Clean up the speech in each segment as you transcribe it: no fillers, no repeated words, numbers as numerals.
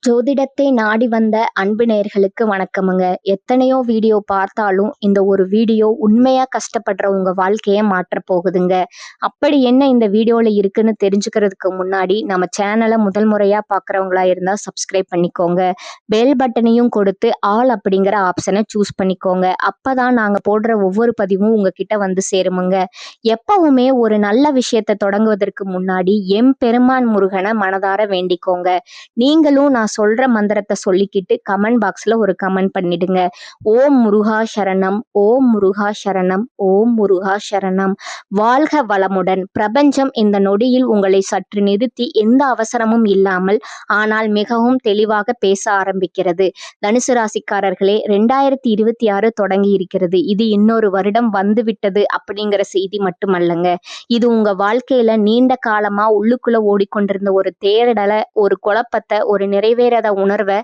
ஜோதிடத்தை நாடி வந்த அன்பு நேயர்களுக்கு வணக்கமுங்க. எத்தனையோ வீடியோ பார்த்தாலும் இந்த ஒரு வீடியோ உண்மையா கஷ்டப்படுற உங்க வாழ்க்கையை மாற்ற போகுதுங்க. அப்படி என்ன இந்த வீடியோல இருக்குன்னு தெரிஞ்சுக்கிறதுக்கு முன்னாடி நம்ம சேனலை முதல் முறையா பார்க்குறவங்களா இருந்தா சப்ஸ்கிரைப் பண்ணிக்கோங்க. பெல் பட்டனையும் கொடுத்து ஆல் அப்படிங்கிற ஆப்ஷனை சூஸ் பண்ணிக்கோங்க. அப்பதான் நாங்க போடுற ஒவ்வொரு பதிவும் உங்ககிட்ட வந்து சேருமுங்க. எப்பவுமே ஒரு நல்ல விஷயத்தை தொடங்குவதற்கு முன்னாடி எம்பெருமான் முருகனை மனதார வேண்டிக்கோங்க. நீங்களும் நான் சொல்ற மந்திரத்தை சொல்லிக்கிட்டு கமெண்ட் பாக்ஸ்ல ஒரு கமெண்ட் பண்ணிடுங்க. ஓம் முருகா சரணம், ஓம் முருகா சரணம், ஓம் முருகா சரணம். வாழ்க வளமுடன். பிரபஞ்சம் இந்த நொடியில் உங்களை சற்று நிறுத்தி எந்த அவசரமும் இல்லாமல் ஆனால் மிகவும் தெளிவாக பேச ஆரம்பிக்கிறது. தனுசு ராசிக்காரர்களே, 2026 தொடங்கி இருக்கிறது. இது இன்னொரு வருடம் வந்துவிட்டது அப்படிங்கிற செய்தி மட்டுமல்லங்க. இது உங்க வாழ்க்கையில நீண்ட காலமா உள்ளுக்குள்ள ஓடிக்கொண்டிருந்த ஒரு தேடலை, ஒரு குழப்பத்தை, ஒரு நிறைவேறாத உணர்வை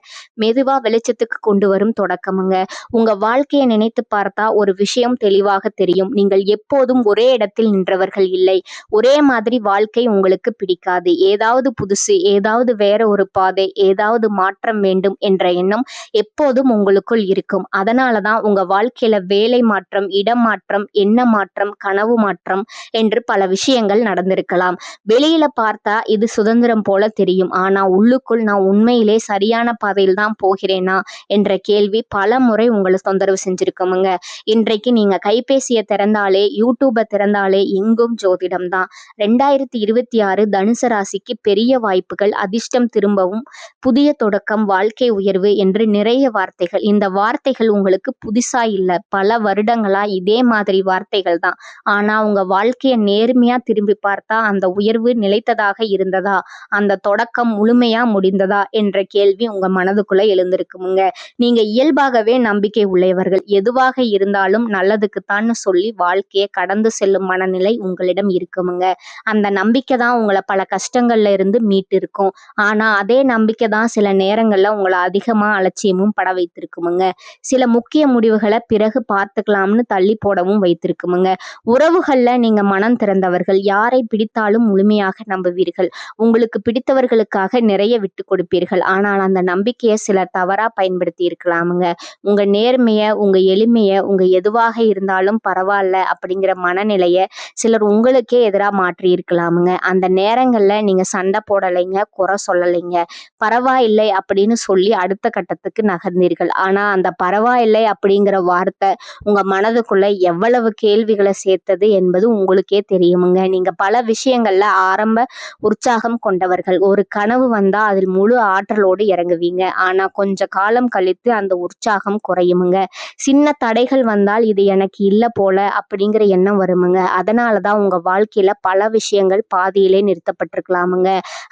மெதுவா வெளிச்சத்துக்கு கொண்டு வரும் தொடக்கமுங்க. உங்க வாழ்க்கையை நினைத்து பார்த்தா ஒரு விஷயம் தெளிவாக தெரியும். நீங்கள் எப்போதும் ஒரே இடத்தில் நின்றவர்கள் இல்லை. ஒரே மாதிரி வாழ்க்கை உங்களுக்கு பிடிக்காது. ஏதாவது புதுசு, ஏதாவது வேற ஒரு பாதை, ஏதாவது மாற்றம் வேண்டும் என்ற எண்ணம் எப்போதும் உங்களுக்குள் இருக்கும். அதனாலதான் உங்க வாழ்க்கையில வேலை மாற்றம், இடம் மாற்றம், எண்ண மாற்றம், கனவு மாற்றம் என்று பல விஷயங்கள் நடந்திருக்கலாம். வெளியில பார்த்தா இது சுதந்திரம் போல தெரியும். ஆனா உள்ளுக்குள் நான் உண்மையிலே சரியான பாதையில் தான் போகிறேனா என்ற கேள்வி பல முறை உங்களை தொந்தரவு செஞ்சிருக்கோமுங்க. இன்றைக்கு நீங்க கைபேசியை திறந்தாலே, யூடியூபை திறந்தாலே எங்கும் ஜோதிடம் தான். 2026 தனுசு ராசிக்கு பெரிய வாய்ப்புகள், அதிர்ஷ்டம் திரும்பவும், புதிய தொடக்கம், வாழ்க்கை உயர்வு என்று நிறைய வார்த்தைகள். இந்த வார்த்தைகள் உங்களுக்கு புதுசா இல்ல. பல வருடங்களா இதே மாதிரி வார்த்தைகள் தான். ஆனா உங்க வாழ்க்கையை நேர்மையா திரும்பி பார்த்தா அந்த உயர்வு நிலைத்ததாக இருந்ததா, அந்த தொடக்கம் முழுமையா முடிந்ததா என்ற கேள்வி உங்க மனதுக்குள்ள எழுந்திருக்குமுங்க. நீங்க இயல்பாகவே நம்பிக்கை உள்ளவர்கள். எதுவாக இருந்தாலும் நல்லதுக்குத்தான்னு சொல்லி வாழ்க்கையை கடந்து செல்லும் மனநிலை உங்களிடம் இருக்குமுங்க. அந்த நம்பிக்கை தான் உங்களை பல கஷ்டங்கள்ல இருந்து மீட்டு இருக்கும். ஆனா அதே நம்பிக்கை தான் சில நேரங்கள்ல உங்களை அதிகமா அலட்சியமும் பட வைத்திருக்குமுங்க. சில முக்கிய முடிவுகளை பிறகு பார்த்துக்கலாம்னு தள்ளி போடவும் வைத்திருக்குமுங்க. உறவுகள்ல நீங்க மனம் திறந்தவர்கள். யாரை பிடித்தாலும் முழுமையாக நம்புவீர்கள். உங்களுக்கு பிடித்தவர்களுக்காக நிறைய விட்டு கொடுப்பீர்கள். ஆனால் அந்த நம்பிக்கையை சிலர் தவறா பயன்படுத்தி இருக்கலாமுங்க. உங்க நேர்மைய, உங்க எளிமைய, உங்க எதுவாக இருந்தாலும் பரவாயில்ல அப்படிங்கிற மனநிலைய சிலர் உங்களுக்கே எதிராக மாற்றி இருக்கலாமுங்க. அந்த நேரங்கள்ல நீங்க சண்டை போடலைங்க, குறை சொல்லலைங்க, பரவாயில்லை அப்படின்னு சொல்லி அடுத்த கட்டத்துக்கு நகர்ந்தீர்கள். ஆனா அந்த பரவாயில்லை அப்படிங்கிற வார்த்தை உங்க மனதுக்குள்ள எவ்வளவு கேள்விகளை சேர்த்தது என்பது உங்களுக்கே தெரியுமுங்க. நீங்க பல விஷயங்கள்ல ஆரம்ப உற்சாகம் கொண்டவர்கள். ஒரு கனவு வந்தா அதில் முழு ஆற்றலோடு இறங்குவீங்க. ஆனா கொஞ்ச காலம் கழித்து அந்த உற்சாகம் குறையுமுங்க. சின்ன தடைகள் வந்தால் இது எனக்கு இல்ல போல அப்படிங்கிற எண்ணம் வருமுங்க. அதனாலதான் உங்க வாழ்க்கையில பல விஷயங்கள் பாதியிலே நிறுத்தப்பட்டிருக்கலாமுங்க.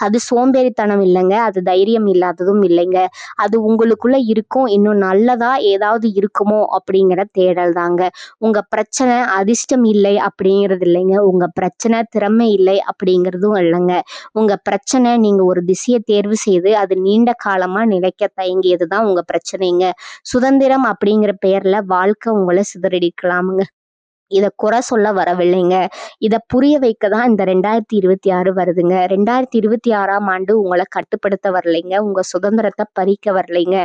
அது சோம்பேறித்தனம் இல்லைங்க, அது தைரியம் இல்லாததும் இல்லைங்க. அது உங்களுக்குள்ள இருக்கும், இன்னும் நல்லதா ஏதாவது இருக்குமோ அப்படிங்கிற தேடல் தாங்க. உங்க பிரச்சனை அதிர்ஷ்டம் இல்லை அப்படிங்கிறது இல்லைங்க. உங்க பிரச்சனை திறமை இல்லை அப்படிங்கிறதும் இல்லைங்க. உங்க பிரச்சனை நீங்க ஒரு திசையை தேர்வு செய்து அது நீண்ட காலமா நிலைக்க தயங்கியதுதான் உங்க பிரச்சனைங்க. சுதந்திரம் அப்படிங்கிற பெயர்ல வாழ்க்கை உங்களை சிதறடிக்கலாமுங்க. இதை குறை சொல்ல வரவில்லைங்க. இதை புரிய வைக்க தான் இந்த 2026 வருதுங்க. 2026ஆம் ஆண்டு உங்களை கட்டுப்படுத்த வரலைங்க. உங்க சுதந்திரத்தை பறிக்க வரலைங்க.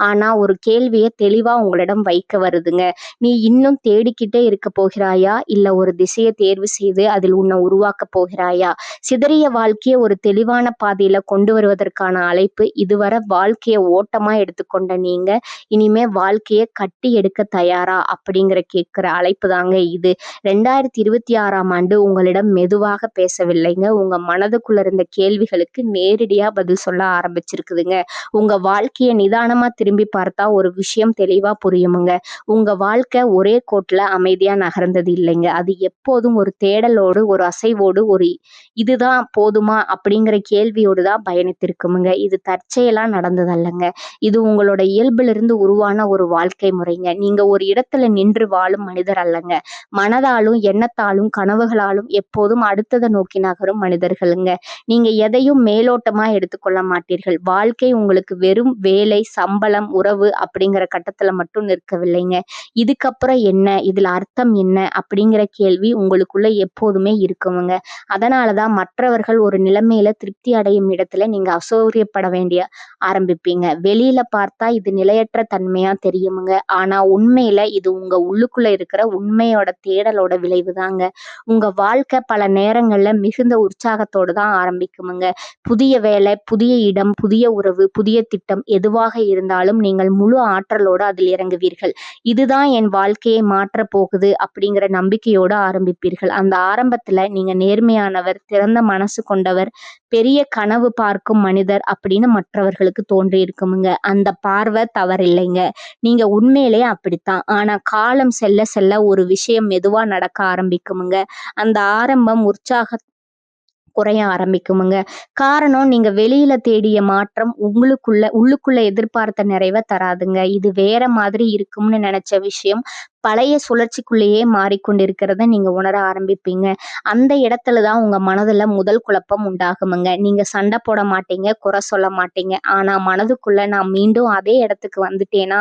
ஆனா ஒரு கேள்வியை தெளிவா உங்களிடம் வைக்க வருதுங்க. நீ இன்னும் தேடிக்கிட்டே இருக்க போகிறாயா, இல்ல ஒரு திசையை தேர்வு செய்து அதில் உன்னை உருவாக்க போகிறாயா? சிதறிய வாழ்க்கையை ஒரு தெளிவான பாதையில கொண்டு வருவதற்கான அழைப்பு. இதுவரை வாழ்க்கையை ஓட்டமா எடுத்துக்கொண்ட நீங்க இனிமே வாழ்க்கையை கட்டி எடுக்க தயாரா அப்படிங்கிற கேட்கிற அழைப்பு தாங்க இது. 2026ஆம் ஆண்டு உங்களிடம் மெதுவாக பேசவில்லைங்க. உங்க மனதுக்குள்ள இருந்த கேள்விகளுக்கு நேரடியா பதில் சொல்ல ஆரம்பிச்சிருக்குதுங்க. உங்க வாழ்க்கையை நிதானமா திரும்பி பார்த்தா ஒரு விஷயம் தெளிவா புரியுமுங்க. உங்க வாழ்க்கை ஒரே கோட்டில் அமைதியா நகர்ந்தது இல்லைங்க. அது எப்போதும் ஒரு தேடலோடு, ஒரு அசைவோடு, ஒரு இதுதான் போதுமா அப்படிங்கிற கேள்வியோடு தான் பயணித்திருக்குமுங்க. இது தற்செயலா நடந்ததல்லங்க. இது உங்களோட இயல்பிலிருந்து உருவான ஒரு வாழ்க்கை முறைங்க. நீங்க ஒரு இடத்துல நின்று வாழும் மனிதர் அல்லங்க. மனதாலும் எண்ணத்தாலும் கனவுகளாலும் எப்போதும் அடுத்ததை நோக்கி நகரும் மனிதர்களுங்க. நீங்க எதையும் மேலோட்டமா எடுத்துக்கொள்ள மாட்டீர்கள். வாழ்க்கை உங்களுக்கு வெறும் வேலை, சம்பளம், உறவு அப்படிங்கிற கட்டத்துல மட்டும் நிற்கவில்லைங்க. இதுக்கப்புறம் என்ன, இதுல அர்த்தம் என்ன அப்படிங்கிற கேள்வி உங்களுக்குள்ள எப்போதுமே இருக்குமுங்க. அதனாலதான் மற்றவர்கள் ஒரு நிலைமையில திருப்தி அடையும் இடத்துல நீங்க அசௌகரியப்பட வேண்டிய ஆரம்பிப்பீங்க. வெளியில பார்த்தா இது நிலையற்ற தன்மையா தெரியுமுங்க. ஆனா உண்மையில இது உங்க உள்ளுக்குள்ள இருக்கிற உண்மையோட தேடலோட விளைவுதாங்க. உங்க வாழ்க்கை பல நேரங்கள்ல மிகுந்த உற்சாகத்தோடு தான் ஆரம்பிக்குமுங்க. புதிய வேலை, புதிய இடம், புதிய உறவு, புதிய திட்டம் எதுவாக இருந்தாலும் நீங்கள் முழு ஆற்றலோடு அதில் இறங்குவீர்கள். இதுதான் என் வாழ்க்கையை மாற்றப் போகுது அப்படிங்கிற நம்பிக்கையோடு ஆரம்பிப்பீர்கள். அந்த ஆரம்பத்துல நீங்க நேர்மையானவர், திறந்த மனசு கொண்டவர், பெரிய கனவு பார்க்கும் மனிதர் அப்படின்னு மற்றவர்களுக்கு தோன்றி இருக்குமுங்க. அந்த பார்வை தவறில்லைங்க. நீங்க உண்மையிலே அப்படித்தான். ஆனா காலம் செல்ல செல்ல ஒரு விஷயம் மெதுவா நடக்க ஆரம்பிக்குமுங்க. அந்த ஆரம்பம் குறைய ஆரம்பிக்குமுங்க. காரணம், நீங்க வெளியில தேடிய மாற்றம் உள்ளுக்குள்ள எதிர்பார்த்த நிறைவை தராதுங்க. இது வேற மாதிரி இருக்கும்னு நினைச்ச விஷயம் பழைய சுழற்சிக்குள்ளேயே மாறிக்கொண்டிருக்கிறத நீங்க உணர ஆரம்பிப்பீங்க. அந்த இடத்துல தான் உங்க மனதுல முதல் குழப்பம் உண்டாகுமுங்க. நீங்க சண்டை போட மாட்டீங்க, குறை சொல்ல மாட்டீங்க. ஆனா மனதுக்குள்ள நான் மீண்டும் அதே இடத்துக்கு வந்துட்டேனா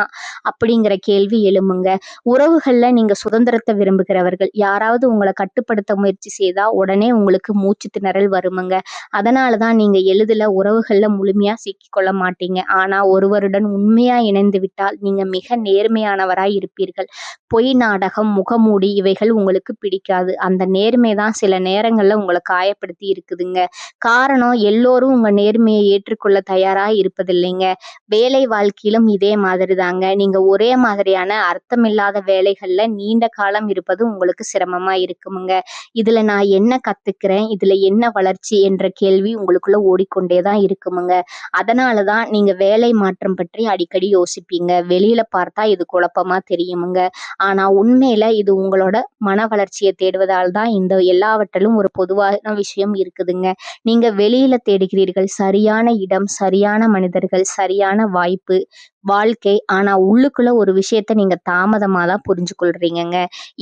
அப்படிங்கிற கேள்வி எழுமுங்க. உறவுகள்ல நீங்க சுதந்திரத்தை விரும்புகிறவர்கள். யாராவது உங்களை கட்டுப்படுத்த முயற்சி செய்தா உடனே உங்களுக்கு மூச்சு திணறல் வருமுங்க. அதனாலதான் நீங்க எளிதில உறவுகள்ல முழுமையா சிக்கிக்கொள்ள மாட்டீங்க. ஆனா ஒருவருடன் உண்மையா இணைந்து விட்டால் நீங்க மிக நேர்மையானவராய் இருப்பீர்கள். பொய் நாடகம், முகமூடி இவைகள் உங்களுக்கு பிடிக்காது. அந்த நேர்மை தான் சில நேரங்கள்ல உங்களை காயப்படுத்தி இருக்குதுங்க. காரணம், எல்லோரும் உங்க நேர்மையை ஏற்றுக்கொள்ள தயாரா இருப்பதில்லைங்க. வேலை வாழ்க்கையிலும் இதே மாதிரி தாங்க. நீங்க ஒரே மாதிரியான அர்த்தமில்லாத வேலைகள்ல நீண்ட காலம் இருப்பது உங்களுக்கு சிரமமா இருக்குமுங்க. இதுல நான் என்ன கத்துக்கிறேன், இதுல என்ன வளர்ச்சி என்ற கேள்வி உங்களுக்குள்ள ஓடிக்கொண்டே தான் இருக்குமுங்க. அதனாலதான் நீங்க வேலை மாற்றம் பற்றி அடிக்கடி யோசிப்பீங்க. வெளியில பார்த்தா இது குழப்பமா தெரியுமுங்க. ஆனா உண்மையில இது உங்களோட மன வளர்ச்சியை தேடுவதால் தான். இந்த எல்லாவற்றிலும் ஒரு பொதுவான விஷயம் இருக்குதுங்க. நீங்க வெளியில தேடுகிறீர்கள் சரியான இடம், சரியான மனிதர்கள், சரியான வாய்ப்பு, வாழ்க்கை. ஆனா உள்ளுக்குள்ள ஒரு விஷயத்த நீங்க தாமதமா தான் புரிஞ்சு கொள்றீங்கங்க.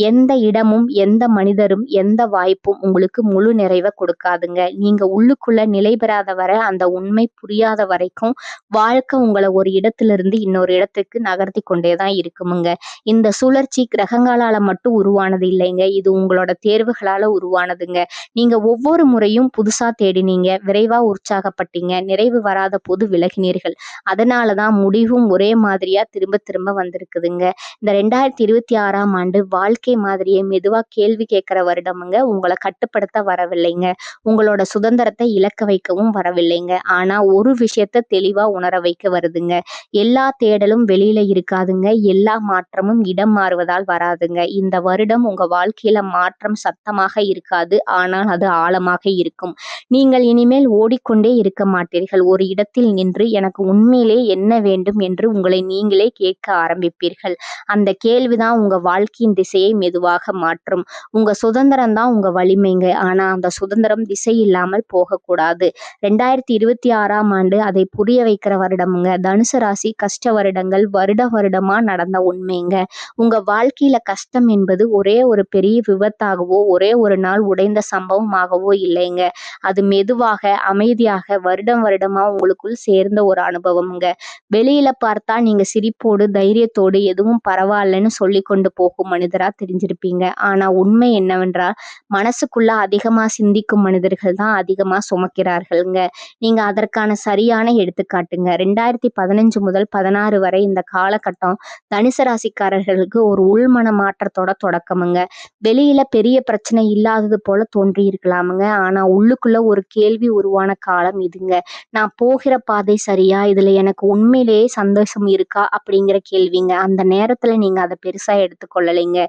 எந்த இடமும், எந்த மனிதரும், எந்த வாய்ப்பும் உங்களுக்கு முழு நிறைவை கொடுக்காதுங்க. நீங்க உள்ளுக்குள்ள நிலை பெறாத வரை, அந்த உண்மை புரியாத வரைக்கும் வாழ்க்கை உங்களை ஒரு இடத்திலிருந்து இன்னொரு இடத்துக்கு நகர்த்தி கொண்டே தான் இருக்குமுங்க. இந்த சுழற்சி கிரகங்களால மட்டும் உருவானது இல்லைங்க. இது உங்களோட தேர்வுகளால உருவானதுங்க. நீங்க ஒவ்வொரு முறையும் புதுசா தேடினீங்க, விரைவா உற்சாகப்பட்டீங்க, நிறைவு வராத போது விலகினீர்கள். அதனாலதான் முடிவும் ஒரே மாதிரியா திரும்ப திரும்ப வந்திருக்குதுங்க. இந்த 2026ஆம் ஆண்டு வாழ்க்கை மாதிரியை மெதுவா கேள்வி கேட்கிற வருடமுங்க. உங்களை கட்டுப்படுத்த வரவில்லைங்க. உங்களோட சுதந்திரத்தை இழக்க வைக்கவும் வரவில்லைங்க. ஆனா ஒரு விஷயத்த தெளிவா உணர வைக்க வருதுங்க. எல்லா தேடலும் வெளியில இருக்காதுங்க. எல்லா மாற்றமும் இடம் மாறுவதால் வராதுங்க. இந்த வருடம் உங்க வாழ்க்கையில மாற்றம் சத்தமாக இருக்காது. ஆனால் அது ஆழமாக இருக்கும். நீங்கள் இனிமேல் ஓடிக்கொண்டே இருக்க மாட்டீர்கள். ஒரு இடத்தில் நின்று எனக்கு உண்மையிலே என்ன வேண்டும் என்று உங்களை நீங்களே கேட்க ஆரம்பிப்பீர்கள். அந்த கேள்விதான் உங்க வாழ்க்கையின் திசையை மெதுவாக மாற்றும். உங்க சுதந்திரம் தான் உங்க வலிமைங்க. ஆனா அந்த சுதந்திரம் திசை இல்லாமல் போகக்கூடாது. 2026ஆம் ஆண்டு அதை புரிய வைக்கிற வருடமுங்க. தனுசு ராசி கஷ்ட வருடங்கள் வருடமா நடந்த உண்மைங்க. உங்க வாழ்க்கையில கஷ்டம் என்பது ஒரே ஒரு பெரிய விபத்தாகவோ, ஒரே ஒரு நாள் உடைந்த சம்பவமாகவோ இல்லைங்க. அது மெதுவாக, அமைதியாக, வருடமா உங்களுக்குள் சேர்ந்த ஒரு அனுபவம்ங்க. வெளியில பார்த்தா நீங்க சிரிப்போடு, தைரியத்தோடு எதுவும் பரவாயில்லன்னு சொல்லி கொண்டு போகும் மனிதரா தெரிஞ்சிருப்பீங்க. ஆனா உண்மை என்னவென்றால், மனசுக்குள்ள அதிகமா சிந்திக்கும் மனிதர்கள் தான் அதிகமா சுமக்கிறார்கள்ங்க. நீங்க அதற்கான சரியான எடுத்துக்காட்டுங்க. 2015 முதல் 16 வரை இந்த காலகட்டம் தனுசு ராசிக்காரர்களுக்கு ஒரு உள்மன மாற்றத்தோட தொடக்கமுங்க. வெளியில பெரிய பிரச்சனை இல்லாதது போல தோன்றி இருக்கலாமுங்க. ஆனா உள்ளுக்குள்ள ஒரு கேள்வி உருவான காலம் இதுங்க. நான் போகிற பாதை சரியா, இதுல எனக்கு உண்மையிலேயே சந்தோஷம் இருக்கா அப்படிங்கிற கேள்விங்க. அந்த நேரத்துல நீங்க அதை பெருசா எடுத்துக்கொள்ளலைங்க.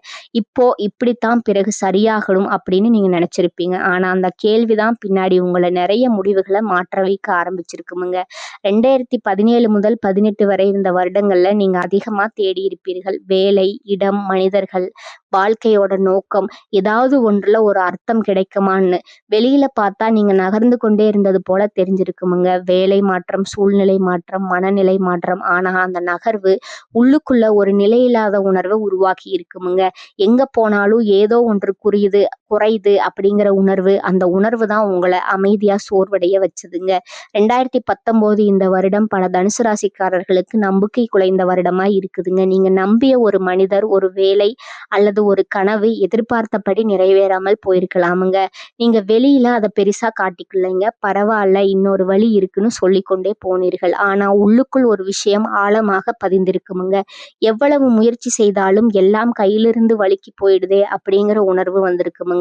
இப்போ இப்படித்தான் பிறகு சரியாகணும் அப்படின்னு நீங்க நினைச்சிருப்பீங்க. ஆனா அந்த கேள்விதான் பின்னாடி உங்களை நிறைய முடிவுகளை மாற்ற வைக்க ஆரம்பிச்சிருக்குமுங்க. 2017 முதல் 18 வரை இந்த வருடங்கள்ல நீங்க அதிகமா தேடி இருப்பீர்கள். வேலை, இடம், மனிதர்கள், வாழ்க்கையோட நோக்கம், ஏதாவது ஒன்றுல ஒரு அர்த்தம் கிடைக்குமான்னு. வெளியில பார்த்தா நீங்க நகர்ந்து கொண்டே இருந்தது போல தெரிஞ்சிருக்குமுங்க. வேலை மாற்றம், சூழ்நிலை மாற்றம், மனநிலை மாற்றம். ஆனா அந்த நகர்வு உள்ளுக்குள்ள ஒரு நிலையில்லாத உணர்வை உருவாக்கி இருக்குமுங்க. எங்க போனாலும் ஏதோ ஒன்று குறையுது அப்படிங்கிற உணர்வு, அந்த உணர்வு தான் உங்களை அமைதியா சோர்வடைய வச்சதுங்க. 2019 இந்த வருடம் பல தனுசு ராசிக்காரர்களுக்கு நம்பிக்கை குலைந்த வருடமா இருக்குதுங்க. நீங்க நம்பிய ஒரு மனிதர், ஒரு வேலை அல்லது ஒரு கனவு எதிர்பார்த்தபடி நிறைவேறாமல் போயிருக்கலாமுங்க. நீங்க வெளியில அதை பெருசா காட்டிக்கலைங்க. பரவாயில்ல, இன்னொரு வழி இருக்குன்னு சொல்லிக்கொண்டே போனீர்கள். ஆனா உள்ளுக்குள் ஒரு விஷயம் ஆழமாக பதிந்திருக்குமுங்க. எவ்வளவு முயற்சி செய்தாலும் எல்லாம் கையிலிருந்து வழுக்கி போயிடுதே அப்படிங்கிற உணர்வு வந்திருக்குமுங்க.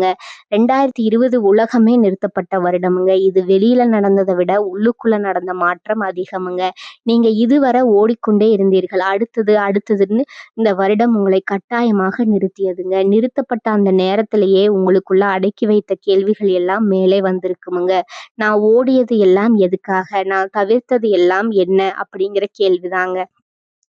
2020 உலகமே நிறுத்தப்பட்ட வருடமுங்க. இது வெளியில நடந்ததை விட உள்ளுக்குள்ள நடந்த மாற்றம் அதிகமுங்க. நீங்க இதுவரை ஓடிக்கொண்டே இருந்தீர்கள். அடுத்ததுன்னு இந்த வருடம் உங்களை கட்டாயமாக நிறுத்தியதுங்க. நிறுத்தப்பட்ட அந்த நேரத்திலேயே உங்களுக்குள்ள அடக்கி வைத்த கேள்விகள் எல்லாம் மேலே வந்திருக்குமுங்க. நான் ஓடியது எல்லாம் எதுக்காக? நான் தவிர்த்தது எல்லாம் என்ன? அப்படிங்கிற கேள்விதாங்க.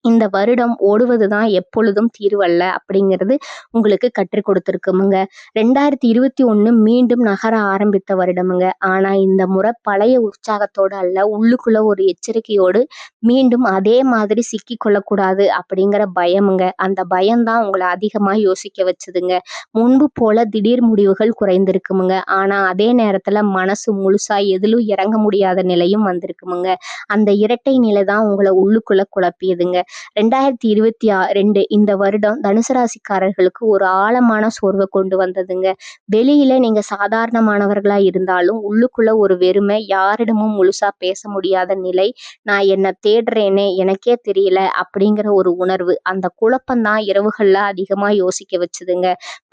இந்த வருடம் ஓடுவதுதான் எப்பொழுதும் தீர்வல்ல அப்படிங்கிறது உங்களுக்கு கற்றுக் கொடுத்துருக்குமுங்க. 2021 மீண்டும் நகர ஆரம்பித்த வருடமுங்க. ஆனா இந்த முறை பழைய உற்சாகத்தோடு அல்ல, உள்ளுக்குள்ள ஒரு எச்சரிக்கையோடு மீண்டும் அதே மாதிரி சிக்கி கொள்ளக்கூடாது அப்படிங்கிற பயமுங்க. அந்த பயம்தான் உங்களை அதிகமா யோசிக்க வச்சதுங்க. முன்பு போல திடீர் முடிவுகள் குறைந்திருக்குமுங்க. ஆனா அதே நேரத்துல மனசு முழுசா எதிலும் இறங்க முடியாத நிலையும் வந்திருக்குமுங்க. அந்த இரட்டை நிலை தான் உங்களை உள்ளுக்குள்ள குழப்பியதுங்க. 2022 இந்த வருடம் தனுசு ராசிக்காரர்களுக்கு ஒரு ஆழமான சோர்வை கொண்டு வந்ததுங்க. வெளியில நீங்க சாதாரணமானவர்களா இருந்தாலும் உள்ளுக்குள்ள ஒரு வெறுமை, யாரிடமும் முழுசா பேச முடியாத நிலை, நான் என்ன தேடுறேனே எனக்கே தெரியல அப்படிங்கிற ஒரு உணர்வு, அந்த குழப்பம்தான் இரவுகள்ல அதிகமா யோசிக்க வச்சுதுங்க.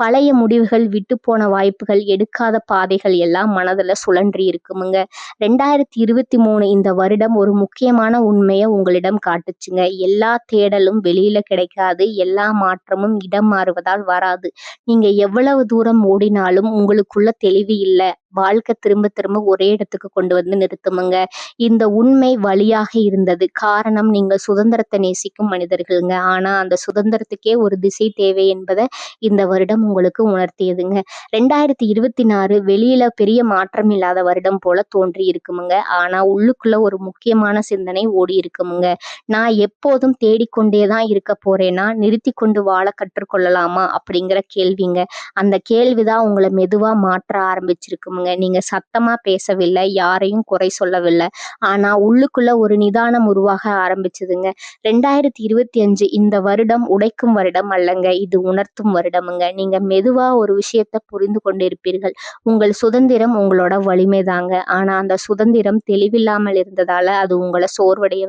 பழைய முடிவுகள், விட்டு போன வாய்ப்புகள், எடுக்காத பாதைகள் எல்லாம் மனதுல சுழன்றி இருக்குமுங்க. 2023 இந்த வருடம் ஒரு முக்கியமான உண்மையை உங்களிடம் காட்டுச்சுங்க. எல்லா தேடலும் வெளியில கிடைக்காது. எல்லா மாற்றமும் இடம் மாறுவதால் வராது. நீங்க எவ்வளவு தூரம் ஓடினாலும் உங்களுக்குள்ள தெளிவு இல்ல. வாழ்க்கை திரும்ப திரும்ப ஒரே இடத்துக்கு கொண்டு வந்து நிறுத்துமுங்க. இந்த உண்மை வலியாக இருந்தது. காரணம், நீங்க சுதந்திரத்தை நேசிக்கும் மனிதர்களுங்க. ஆனா அந்த சுதந்திரத்துக்கே ஒரு திசை தேவை என்பதை இந்த வருடம் உங்களுக்கு உணர்த்தியதுங்க. 2024 வெளியில பெரிய மாற்றம் இல்லாத வருடம் போல தோன்றி இருக்குமுங்க. ஆனா உள்ளுக்குள்ள ஒரு முக்கியமான சிந்தனை ஓடி இருக்குமுங்க. நான் எப்போதும் தேடிக்கொண்டேதான் இருக்க போறேனா, நிறுத்தி கொண்டு வாழ கற்றுக்கொள்ளலாமா அப்படிங்கிற கேள்விங்க. அந்த கேள்விதான் உங்களை மெதுவா மாற்ற ஆரம்பிச்சிருக்குமுங்க. நீங்க சத்தமா பேசவில்லை, யாரையும் குறை சொல்லவில்லை. ஆனா உள்ளுக்குள்ள ஒரு நிதானம் உருவாக ஆரம்பிச்சதுங்க. 2025 இந்த வருடம் உடைக்கும் வருடம் அல்லங்க, இது உணர்த்தும் வருடமுங்க. நீங்க மெதுவா ஒரு விஷயத்தை புரிந்து கொண்டிருப்பீர்கள். உங்கள் சுதந்திரம் உங்களோட வலிமை தாங்க. ஆனா அந்த சுதந்திரம் தெளிவில்லாமல் இருந்ததால அது உங்களை சோர்வடைய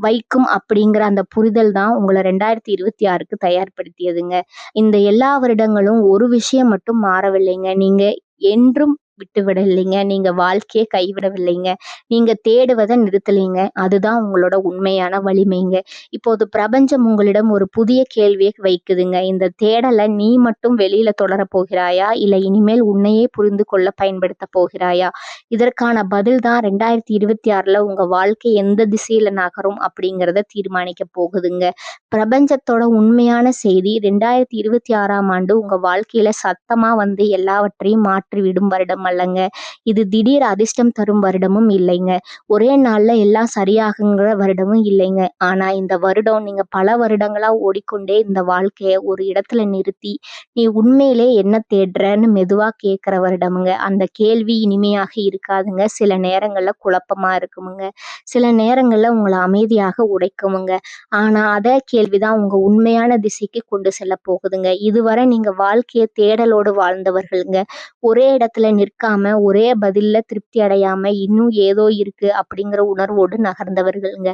வைக்கும் அப்படிங்கிற அந்த புரிதல் தான் உங்களை 2026க்கு தயார்படுத்தியதுங்க. இந்த எல்லா வருடங்களும் ஒரு விஷயம் மட்டும் மாறவில்லைங்க. நீங்க என்றும் விட்டுவிடலைங்க. நீங்க வாழ்க்கையை கைவிடவில்லைங்க. நீங்க தேடுவதை நிறுத்தலைங்க. அதுதான் உங்களோட உண்மையான வலிமைங்க. இப்போது பிரபஞ்சம் உங்களிடம் ஒரு புதிய கேள்வியை வைக்குதுங்க. இந்த தேடலை நீ மட்டும் வெளியில தொடர போகிறாயா, இல்லை இனிமேல் உன்னையே புரிந்து கொள்ள பயன்படுத்த போகிறாயா? இதற்கான பதில் தான் 2026ல உங்க வாழ்க்கை எந்த திசையில நகரும் அப்படிங்கிறத தீர்மானிக்க போகுதுங்க. பிரபஞ்சத்தோட உண்மையான செய்தி, 2026ஆம் ஆண்டு உங்க வாழ்க்கையில சத்தமா வந்து எல்லாவற்றையும் மாற்றிவிடும் வருடம் அல்லங்க. இது திடீர் அதிர்ஷ்டம் தரும் வருடமும் இல்லைங்க. ஒரே நாள்ல எல்லாம் சரியாகுங்கிற வருடமும் இல்லைங்க. ஆனா இந்த வருடம் நீங்க பல வருடங்களா ஓடிக்கொண்டே இந்த வாழ்க்கைய ஒரு இடத்துல நிறுத்தி, நீ உண்மையிலே என்ன தேடுறன்னு மெதுவா கேட்கிற வருடமுங்க. அந்த கேள்வி இனிமையாக இருக்காதுங்க. சில நேரங்கள்ல குழப்பமா இருக்குமுங்க. சில நேரங்கள்ல உங்களை அமைதியாக உடைக்குமுங்க. ஆனா அதே கேள்விதான் உங்க உண்மையான திசைக்கு கொண்டு செல்ல போகுதுங்க. இதுவரை நீங்க வாழ்க்கைய தேடலோடு வாழ்ந்தவர்களுங்க. ஒரே இடத்துல நிற்காம, ஒரே பதில்ல திருப்தி அடையாம, இன்னும் ஏதோ இருக்கு அப்படிங்கிற உணர்வோடு நகர்ந்தவர்களுங்க.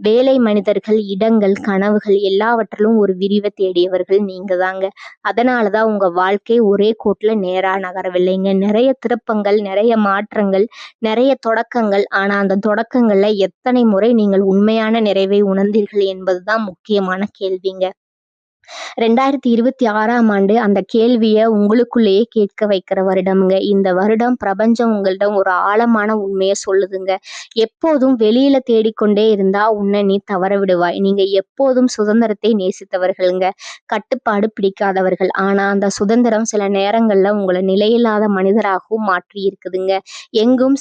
வேலை, மனிதர்கள், இடங்கள், கனவுகள் எல்லாவற்றிலும் ஒரு விரிவை தேடியவர்கள் நீங்க தாங்க. அதனாலதான் உங்க வாழ்க்கை ஒரே கோட்டுல நேரா நகரவில்லைங்க. நிறைய திருப்பங்கள், நிறைய மாற்றங்கள், நிறைய தொடக்கங்கள். ஆனா அந்த தொடக்கங்கள்ல எத்தனை முறை நீங்கள் உண்மையான நிறைவை உணர்ந்தீர்கள் என்பதுதான் முக்கியமான கேள்விங்க. 2026ஆம் ஆண்டு அந்த கேள்விய உங்களுக்குள்ளேயே கேட்க வைக்கிற வருடம்ங்க. இந்த வருடம் பிரபஞ்சம் உங்களிடம் ஒரு ஆழமான உண்மைய சொல்லுதுங்க. எப்போதும் வெளியில தேடிக்கொண்டே இருந்தா உன்னை நீ தவற விடுவாய். நீங்க எப்போதும் சுதந்திரத்தை நேசித்தவர்கள்ங்க. கட்டுப்பாடு பிடிக்காதவர்கள். ஆனா அந்த சுதந்திரம் சில நேரங்கள்ல உங்களை நிலையில்லாத மனிதராகவும் மாற்றி இருக்குதுங்க. எங்கும்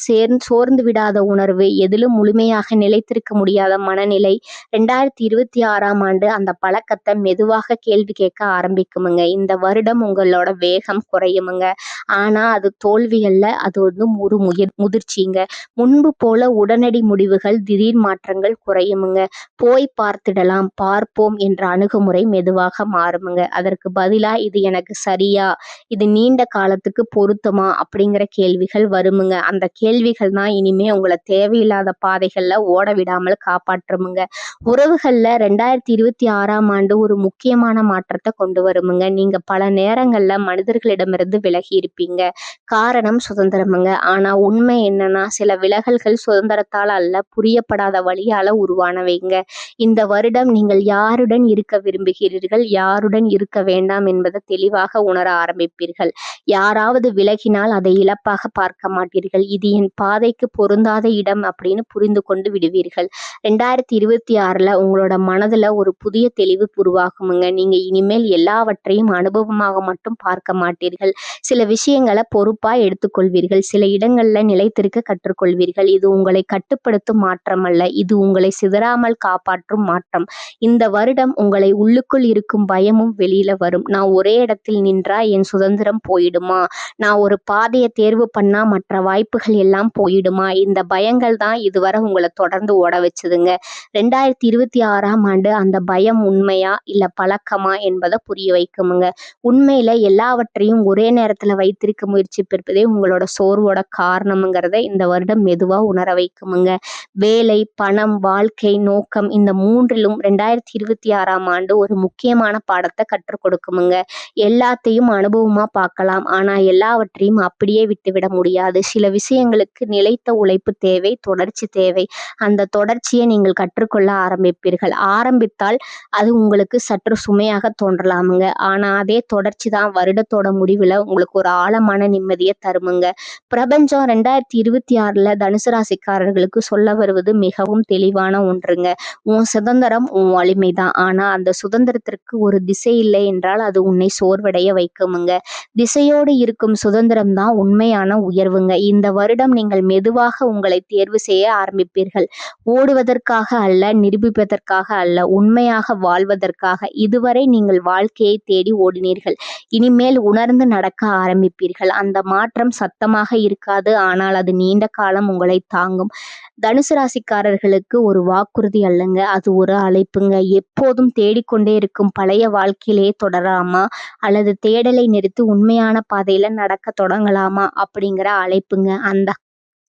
சோர்ந்து விடாத உணர்வு, எதிலும் முழுமையாக நிலைத்திருக்க முடியாத மனநிலை. 2026ஆம் ஆண்டு அந்த பழக்கத்தை மெதுவாக கேள்வி கேட்க ஆரம்பிக்குமுங்க. இந்த வருடம் உங்களோட வேகம் குறையுமுங்க. ஆனா அது தோல்வியல்ல, அது ஒரு முதிர்ச்சிங்க. முன்பு போல உடனடி முடிவுகள், திடீர் மாற்றங்கள் குறையுமுங்க. போய் பார்த்திடலாம், பார்ப்போம் என்ற அணுகுமுறை மெதுவாக மாறுமுங்க. அதற்கு பதிலா இது எனக்கு சரியா, இது நீண்ட காலத்துக்கு பொருத்தமா அப்படிங்கிற கேள்விகள் வருமுங்க. அந்த கேள்விகள் தான் இனிமே உங்களை தேவையில்லாத பாதைகள்ல ஓட விடாமல் காப்பாற்றுமுங்க. உறவுகள்ல 2026ஆம் ஆண்டு ஒரு முக்கியமான மாற்றத்தை கொண்டு வருமுங்க. நீங்க பல நேரங்கள்ல மனிதர்களிடமிருந்து விலகி இருப்பீங்க. காரணம் சுதந்திரமுங்க. ஆனா உண்மை என்னன்னா, சில விலகல்கள் சுதந்திரத்தால் அல்ல, புரியப்படாத வழியால உருவானவைங்க. இந்த வருடம் நீங்கள் யாருடன் இருக்க விரும்புகிறீர்கள், யாருடன் இருக்க வேண்டாம் என்பதை தெளிவாக உணர ஆரம்பிப்பீர்கள். யாராவது விலகினால் அதை இழப்பாக பார்க்க மாட்டீர்கள். இது என் பாதைக்கு பொருந்தாத இடம் அப்படின்னு புரிந்து கொண்டு விடுவீர்கள். 2026ல உங்களோட மனதுல ஒரு புதிய தெளிவு உருவாகுமுங்க. நீங்க இனிமேல் எல்லாவற்றையும் அனுபவமாக மட்டும் பார்க்க மாட்டீர்கள். சில விஷயங்களை பொறுப்பா எடுத்துக்கொள்வீர்கள். சில இடங்கள்ல நிலைத்திருக்க கற்றுக்கொள்வீர்கள். இது உங்களை கட்டுப்படுத்தும் மாற்றம் அல்ல, இது உங்களை சிதறாமல் காப்பாற்றும் மாற்றம். இந்த வருடம் உங்களை உள்ளுக்குள் இருக்கும் பயமும் வெளியில வரும். நான் ஒரே இடத்தில் நின்றா என் சுதந்திரம் போயிடுமா, நான் ஒரு பாதையை தேர்வு பண்ணா மற்ற வாய்ப்புகள் எல்லாம் போயிடுமா, இந்த பயங்கள் தான் இதுவரை உங்களை தொடர்ந்து ஓட வச்சதுங்க. 2026ஆம் ஆண்டு அந்த பயம் உண்மையா இல்ல பழக்கமா என்பதை புரிய வைக்குமுங்க. உண்மையில எல்லாவற்றையும் ஒரே நேரத்துல வைத்திருக்க முயற்சிப்பதே உங்களோட சோர்வோட காரணம்ங்கிறத இந்த வருடம் மெதுவா உணர வைக்குமுங்க. வேலை, பணம், வாழ்க்கை, நோக்கம், இந்த மூன்றிலும் 2026ஆம் ஆண்டு ஒரு முக்கியமான பாடத்தை கற்றுக் கொடுக்குமுங்க. எல்லாத்தையும் அனுபவமா பார்க்கலாம், ஆனா எல்லாவற்றையும் அப்படியே விட்டுவிட முடியாது. சில விஷயங்களுக்கு நிலைத்த உழைப்பு தேவை, தொடர்ச்சி தேவை. அந்த தொடர்ச்சியை நீங்கள் கற்றுக்கொள்ள ஆரம்பிப்பீர்கள். ஆரம்பித்தால் அது உங்களுக்கு சற்று சுமையாக தோன்றலாமுங்க. ஆனா அதே தொடர்ச்சி தான் வருடத்தோட முடிவுல உங்களுக்கு ஒரு ஆழமான நிம்மதியை தருமுங்க. பிரபஞ்சம் 2026ல தனுசு ராசிக்காரர்களுக்கு சொல்ல வருவது மிகவும் தெளிவான ஒன்றுங்க. உன் சுதந்திரம் உன் வலிமைதான். ஆனா அந்த சுதந்திரத்திற்கு ஒரு திசை இல்லை என்றால் அது உன்னை சோர்வடைய வைக்குமுங்க. திசையோடு இருக்கும் சுதந்திரம் தான் உண்மையான உயர்வுங்க. இந்த வருடம் நீங்கள் மெதுவாக உங்களை தேர்வு செய்ய ஆரம்பிப்பீர்கள். ஓடுவதற்காக அல்ல, நிரூபிப்பதற்காக அல்ல, உண்மையாக வாழ்வதற்காக. இதுவரை நீங்கள் வாழ்க்கையை தேடி ஓடினீர்கள். இனிமேல் உணர்ந்து நடக்க ஆரம்பிப்பீர்கள். அந்த மாற்றம் சத்தமாக இருக்காது, ஆனால் அது நீண்ட காலம் உங்களை தாங்கும். தனுசு ராசிக்காரர்களுக்கு ஒரு வாக்குறுதி அல்லங்க, அது ஒரு அழைப்புங்க. எப்போதும் தேடிக்கொண்டே இருக்கும் பழைய வாழ்க்கையிலேயே தொடரலாமா, அல்லது தேடலை நிறுத்தி உண்மையான பாதையில நடக்க தொடங்கலாமா அப்படிங்கிற அழைப்புங்க. அந்த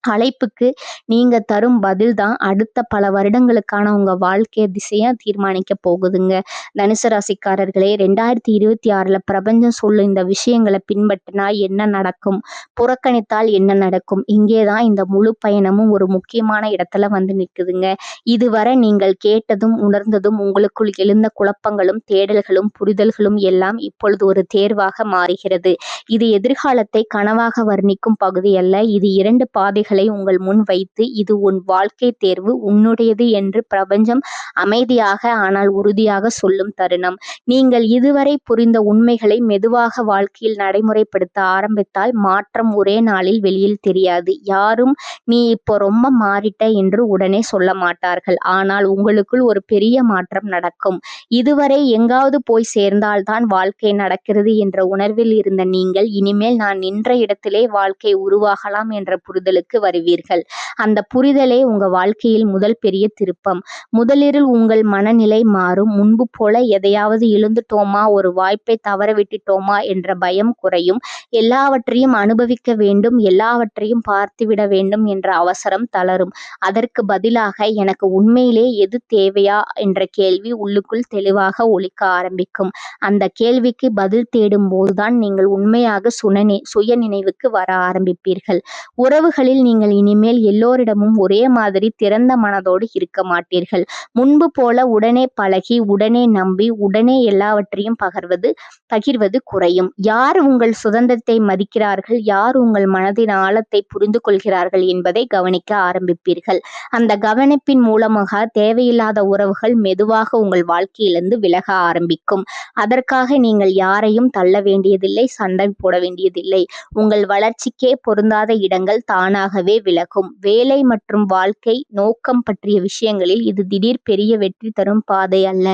அழைப்புக்கு நீங்க தரும் பதில் தான் அடுத்த பல வருடங்களுக்கான உங்க வாழ்க்கை திசையா தீர்மானிக்க போகுதுங்க. தனுசு ராசிக்காரர்களே, 2026ல பிரபஞ்சம் சொல்லும் இந்த விஷயங்களை பின்பற்றினா என்ன நடக்கும், புறக்கணித்தால் என்ன நடக்கும், இங்கேதான் இந்த முழு பயணமும் ஒரு முக்கியமான இடத்துல வந்து நிற்குதுங்க. இதுவரை நீங்கள் கேட்டதும் உணர்ந்ததும் உங்களுக்குள் எழுந்த குழப்பங்களும் தேடல்களும் புரிதல்களும் எல்லாம் இப்பொழுது ஒரு தேர்வாக மாறுகிறது. இது எதிர்காலத்தை கனவாக வர்ணிக்கும் பகுதி அல்ல, இது 2 பாதைகளை உங்கள் முன் வைத்து இது உன் வாழ்க்கை தேர்வு, உன்னுடையது என்று பிரபஞ்சம் அமைதியாக ஆனால் உறுதியாக சொல்லும் தருணம். நீங்கள் இதுவரை புரிந்த உண்மைகளை மெதுவாக வாழ்க்கையில் நடைமுறைப்படுத்த ஆரம்பித்தால் மாற்றம் ஒரே நாளில் வெளியில் தெரியாது. யாரும் நீ இப்போ ரொம்ப மாறிட்ட என்று உடனே சொல்ல மாட்டார்கள். ஆனால் உங்களுக்குள் ஒரு பெரிய மாற்றம் நடக்கும். இதுவரை எங்காவது போய் சேர்ந்தால்தான் வாழ்க்கை நடக்கிறது என்ற உணர்வில் இருந்த நீங்கள் இனிமேல் நான் நின்ற இடத்திலே வாழ்க்கை உருவாகலாம் என்ற புரிதலுக்கு வருவீர்கள். அந்த புரிதலே உங்க வாழ்க்கையில் முதல் பெரிய திருப்பம். முதலில் உங்கள் மனநிலை மாறும். முன்பு போல எதையாவது இழந்துட்டோமா, ஒரு வாய்ப்பை தவற விட்டுட்டோமா என்ற பயம் குறையும். எல்லாவற்றையும் அனுபவிக்க வேண்டும், எல்லாவற்றையும் பார்த்துவிட வேண்டும் என்ற அவசரம் தளரும். அதற்கு பதிலாக எனக்கு உண்மையிலே எது தேவையா என்ற கேள்வி உள்ளுக்குள் தெளிவாக ஒலிக்க ஆரம்பிக்கும். அந்த கேள்விக்கு பதில் தேடும் போதுதான் நீங்கள் உண்மையாக சுய நினைவுக்கு வர ஆரம்பிப்பீர்கள். உறவுகளில் நீங்கள் இனிமேல் எல்லோரிடமும் ஒரே மாதிரி திறந்த மனதோடு இருக்க மாட்டீர்கள். முன்பு போல உடனே பழகி, உடனே நம்பி, உடனே எல்லாவற்றையும் பகிர்வது குறையும். யார் உங்கள் சுதந்திரத்தை மதிக்கிறார்கள், யார் உங்கள் மனதின் ஆழத்தை புரிந்து கொள்கிறார்கள் என்பதை கவனிக்க ஆரம்பிப்பீர்கள். அந்த கவனிப்பின் மூலமாக தேவையில்லாத உறவுகள் மெதுவாக உங்கள் வாழ்க்கையிலிருந்து விலக ஆரம்பிக்கும். அதற்காக நீங்கள் யாரையும் தள்ள வேண்டியதில்லை, சண்டை போட வேண்டியதில்லை. உங்கள் வளர்ச்சிக்கே பொருந்தாத இடங்கள் தானாகவே விலகும். வேலை மற்றும் வாழ்க்கை நோக்கம் பற்றிய விஷயங்களில் இது திடீர் பெரிய வெற்றி தரும் பாதை அல்ல.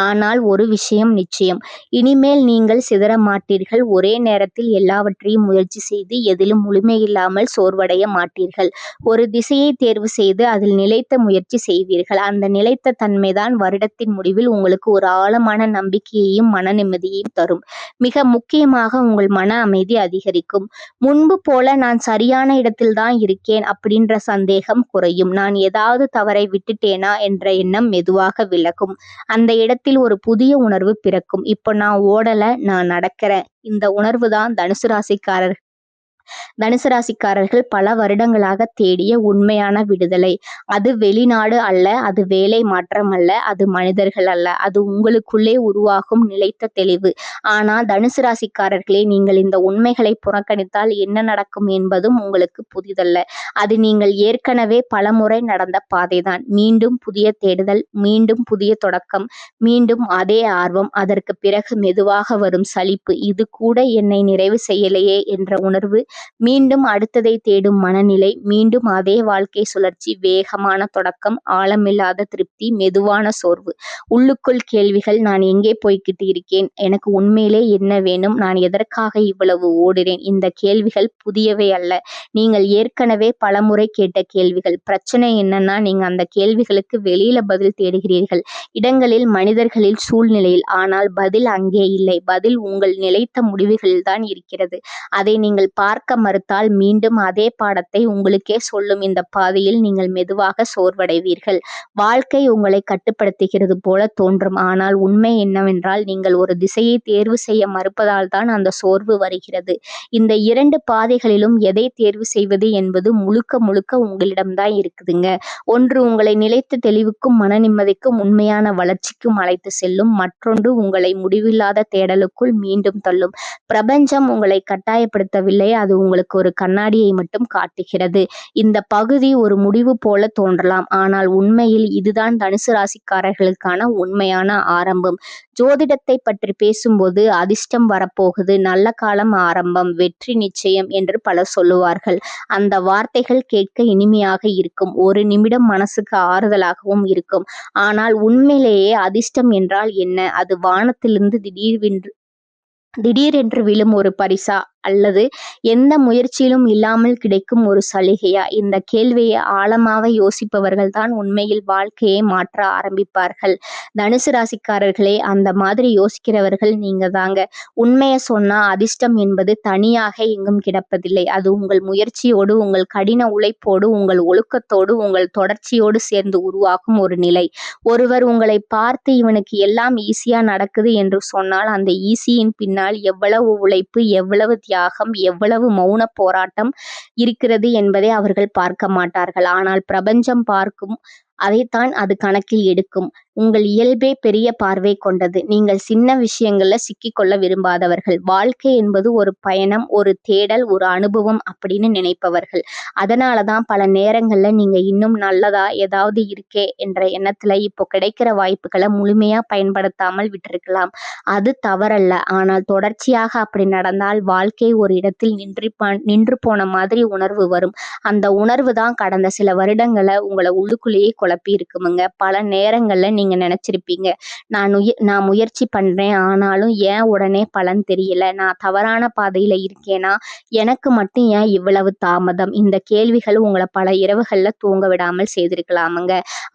ஆனால் ஒரு விஷயம் நிச்சயம், இனிமேல் நீங்கள் சிதற மாட்டீர்கள். ஒரே நேரத்தில் எல்லாவற்றையும் முயற்சி செய்து எதிலும் முழுமையில்லாமல் சோர்வடைய மாட்டீர்கள். ஒரு திசையை தேர்வு செய்து அதில் நிலைத்த முயற்சி செய்வீர்கள். அந்த நிலைத்த தன்மைதான் வருடத்தின் முடிவில் உங்களுக்கு ஒரு ஆழமான நம்பிக்கையையும் மன நிம்மதியையும் தரும். மிக முக்கியமாக உங்கள் மன அமைதி அதிகரிக்கும். முன்பு போல நான் சரியான இடத்தில்தான் இருக்கேன் அப்படின்ற சந்தேகம் குறையும். நான் ஏதாவது தவறை விட்டுட்டேனா என்ற எண்ணம் மெதுவாக விலகும். அந்த இடத்தில் ஒரு புதிய உணர்வு பிறக்கும். இப்போ நான் ஓடல, நான் நடக்கிறேன். இந்த உணர்வு தான் தனுசு ராசிக்காரர்கள் பல வருடங்களாக தேடிய உண்மையான விடுதலை. அது வெளிநாடு அல்ல, அது வேலை மாற்றம் அல்ல, அது மனிதர்கள் அல்ல, அது உங்களுக்குள்ளே உருவாகும் நிலைத்த தெளிவு. ஆனால் தனுசு ராசிக்காரர்களே, நீங்கள் இந்த உண்மைகளை புறக்கணித்தால் என்ன நடக்கும் என்பதும் உங்களுக்கு புதிதல்ல. அது நீங்கள் ஏற்கனவே பலமுறை நடந்த பாதைதான். மீண்டும் புதிய தேடுதல், மீண்டும் புதிய தொடக்கம், மீண்டும் அதே ஆர்வம். அதற்கு பிறகு மெதுவாக வரும் சலிப்பு. இது கூட என்னை நிறைவு செய்யலையே என்ற உணர்வு. மீண்டும் அடுத்ததை தேடும் மனநிலை. மீண்டும் அதே வாழ்க்கை சுழற்சி. வேகமான தொடக்கம், ஆழமில்லாத திருப்தி, மெதுவான சோர்வு. உள்ளுக்குள் கேள்விகள். நான் எங்கே போய்கிட்டு இருக்கேன்? எனக்கு உண்மையிலே என்ன வேணும்? நான் எதற்காக இவ்வளவு ஓடுறேன்? இந்த கேள்விகள் புதியவை அல்ல. நீங்கள் ஏற்கனவே பலமுறை கேட்ட கேள்விகள். பிரச்சனை என்னன்னா, நீங்க அந்த கேள்விகளுக்கு வெளியில பதில் தேடுகிறீர்கள். இடங்களில், மனிதர்களில், சூழ்நிலையில். ஆனால் பதில் அங்கே இல்லை. பதில் உங்கள் நிலைத்த முடிவுகளில் தான் இருக்கிறது. அதை நீங்கள் பார்க்க மறுத்தால் மீண்டும் அதே பாடத்தை உங்களுக்கே சொல்லும். இந்த பாதையில் நீங்கள் மெதுவாக சோர்வடைவீர்கள். வாழ்க்கை உங்களை கட்டுப்படுத்துகிறது போல தோன்றும். ஆனால் உண்மை என்னவென்றால், நீங்கள் ஒரு திசையை தேர்வு செய்ய மறுப்பதால் தான் அந்த சோர்வு வருகிறது. இந்த 2 பாதைகளிலும் எதை தேர்வு செய்வது என்பது முழுக்க முழுக்க உங்களிடம்தான் இருக்குதுங்க. ஒன்று உங்களை நிலைத்த தெளிவுக்கும் மன நிம்மதிக்கும் உண்மையான வளர்ச்சிக்கும் அழைத்து செல்லும். மற்றொன்று உங்களை முடிவில்லாத தேடலுக்குள் மீண்டும் தள்ளும். பிரபஞ்சம் உங்களை கட்டாயப்படுத்தவில்லை, அது உங்களுக்கு ஒரு கண்ணாடியை மட்டும் காட்டுகிறது. இந்த பகுதி ஒரு முடிவு போல தோன்றலாம், ஆனால் உண்மையில் இதுதான் தனுசு ராசிக்காரர்களுக்கான உண்மையான ஆரம்பம். ஜோதிடத்தை பற்றி பேசும்போது அதிர்ஷ்டம் வரப்போகுது, நல்ல காலம் ஆரம்பம், வெற்றி நிச்சயம் என்று பலர் சொல்லுவார்கள். அந்த வார்த்தைகள் கேட்க இனிமையாக இருக்கும், ஒரு நிமிடம் மனசுக்கு ஆறுதலாகவும் இருக்கும். ஆனால் உண்மையிலேயே அதிர்ஷ்டம் என்றால் என்ன? அது வானத்திலிருந்து திடீரென்று விழும் ஒரு பரிசா, அல்லது எந்த முயற்சியிலும் இல்லாமல் கிடைக்கும் ஒரு சலுகையா? இந்த கேள்வியை ஆழமாக யோசிப்பவர்கள் தான் உண்மையில் வாழ்க்கையை மாற்ற ஆரம்பிப்பார்கள். தனுசு ராசிக்காரர்களே, அந்த மாதிரி யோசிக்கிறவர்கள் நீங்க தாங்க. உண்மையை சொன்னா, அதிர்ஷ்டம் என்பது தனியாக எங்கும் கிடப்பதில்லை. அது உங்கள் முயற்சியோடு, உங்கள் கடின உழைப்போடு, உங்கள் ஒழுக்கத்தோடு, உங்கள் தொடர்ச்சியோடு சேர்ந்து உருவாகும் ஒரு நிலை. ஒருவர் உங்களை பார்த்து இவனுக்கு எல்லாம் ஈஸியா நடக்குது என்று சொன்னால், அந்த ஈஸியின் பின்னால் எவ்வளவு உழைப்பு, எவ்வளவு தியாகம், எவ்வளவு மௌன போராட்டம் இருக்கிறது என்பதை அவர்கள் பார்க்க மாட்டார்கள். ஆனால் பிரபஞ்சம் பார்க்கும். அதைத்தான் அது கணக்கில் எடுக்கும். உங்கள் இயல்பே பெரிய பார்வை கொண்டது. நீங்கள் சின்ன விஷயங்கள்ல சிக்கிக்கொள்ள விரும்பாதவர்கள். வாழ்க்கை என்பது ஒரு பயணம், ஒரு தேடல், ஒரு அனுபவம் அப்படின்னு நினைப்பவர்கள். அதனாலதான் பல நேரங்கள்ல நீங்க இன்னும் நல்லதா ஏதாவது இருக்கே என்ற எண்ணத்துல இப்போ கிடைக்கிற வாய்ப்புகளை முழுமையா பயன்படுத்தாமல் விட்டிருக்கலாம். அது தவறல்ல. ஆனால் தொடர்ச்சியாக அப்படி நடந்தால் வாழ்க்கை ஒரு இடத்தில் நின்று போன மாதிரி உணர்வு வரும். அந்த உணர்வு தான் கடந்த சில வருடங்களை உங்களை உள்ளுக்குள்ளேயே குழப்பி இருக்குமுங்க. பல நேரங்கள்ல நீங்க நினைச்சிருப்பீங்க, நான் முயற்சி பண்றேன், ஆனாலும் ஏன் உடனே பலன் தெரியல? நான் தவறான பாதையில இருக்கேனா? எனக்கு மட்டும் ஏன் இவ்வளவு தாமதம்? இந்த கேள்விகள் உங்களை பல இரவுகள்ல தூங்க விடாமல் செய்திருக்கலாமுங்க.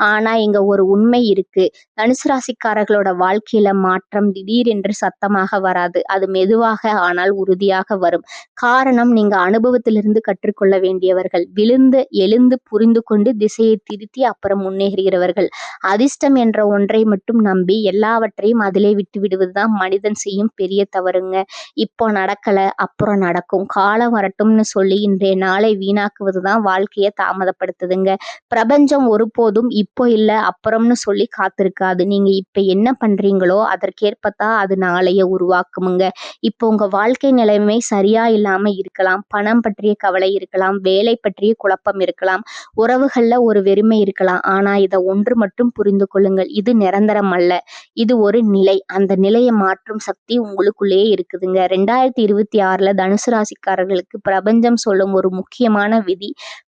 ஆனா இங்க ஒரு உண்மை இருக்கு. தனுசு ராசிக்காரர்களோட வாழ்க்கையில மாற்றம் திடீரென்று சத்தமாக வராது. அது மெதுவாக ஆனால் உறுதியாக வரும். காரணம், நீங்க அனுபவத்திலிருந்து கற்றுக்கொள்ள வேண்டியவர்கள். விழுந்து எழுந்து புரிந்து கொண்டு திசையை திருத்தி அப்புறம் முன்னேறுகிறவர்கள். அதிர்ஷ்டம் என்ற ஒன்றை மட்டும் நம்பி எல்லாவற்றையும் அதிலே விட்டு விடுவதுதான் மனிதன் செய்யும் பெரிய தவறுங்க. இப்போ நடக்கல, அப்புறம் நடக்கும், காலம் வரட்டும்னு சொல்லி இன்றைய நாளை வீணாக்குவதுதான் வாழ்க்கையை தாமதப்படுத்துதுங்க. பிரபஞ்சம் ஒருபோதும் இப்போ இல்ல அப்புறம்னு சொல்லி காத்திருக்காது. நீங்க இப்ப என்ன பண்றீங்களோ அதற்கேற்பத்தான் அது நாளைய உருவாக்குமுங்க. இப்போ உங்க வாழ்க்கை நிலைமை சரியா இல்லாம இருக்கலாம். பணம் பற்றிய கவலை இருக்கலாம், வேலை பற்றிய குழப்பம் இருக்கலாம், உறவுகள்ல ஒரு வெறுமை இருக்கலாம். ஆனா இதை ஒன்று மட்டும் புரிந்து கொள்ளுங்கள், இது நிரந்தரம் அல்ல, இது ஒரு நிலை. அந்த நிலையை மாற்றும் சக்தி உங்களுக்குள்ளேயே இருக்குதுங்க. 2026ல தனுசு ராசிக்காரர்களுக்கு பிரபஞ்சம் சொல்லும் ஒரு முக்கியமான விதி,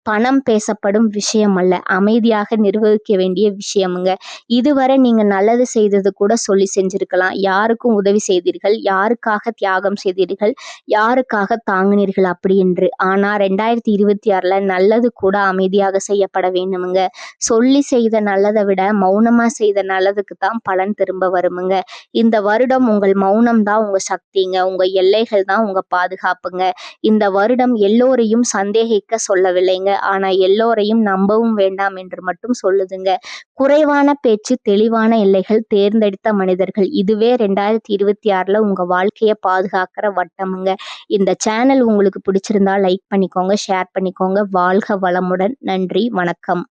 பணம் பேசப்படும் விஷயம் அல்ல, அமைதியாக நிர்வகிக்க வேண்டிய விஷயமுங்க. இதுவரை நீங்க நல்லது செய்தது கூட சொல்லி செஞ்சிருக்கலாம். யாருக்கும் உதவி செய்தீர்கள், யாருக்காக தியாகம் செய்தீர்கள், யாருக்காக தாங்கினீர்கள் அப்படி என்று. ஆனா 2026ல நல்லது கூட அமைதியாக செய்யப்பட வேண்டுமுங்க. சொல்லி செய்த நல்லதை விட மௌனமா செய்த நல்லதுக்கு தான் பலன் திரும்ப வருமுங்க. இந்த வருடம் உங்கள் மௌனம் தான் உங்க சக்திங்க, உங்க எல்லைகள் தான் உங்க பாதுகாப்புங்க. இந்த வருடம் எல்லோரையும் சந்தேகிக்க சொல்லவில்லைங்க, ஆனா எல்லோரையும் நம்பவும் வேண்டாம் என்று மட்டும் சொல்லுதுங்க. குறைவான பேச்சு, தெளிவான எல்லைகள், தேர்ந்தெடுத்த மனிதர்கள், இதுவே 2026ல உங்க வாழ்க்கையை பாதுகாக்கிற வட்டமுங்க. இந்த சேனல் உங்களுக்கு பிடிச்சிருந்தா லைக் பண்ணிக்கோங்க, ஷேர் பண்ணிக்கோங்க. வாழ்க வளமுடன். நன்றி, வணக்கம்.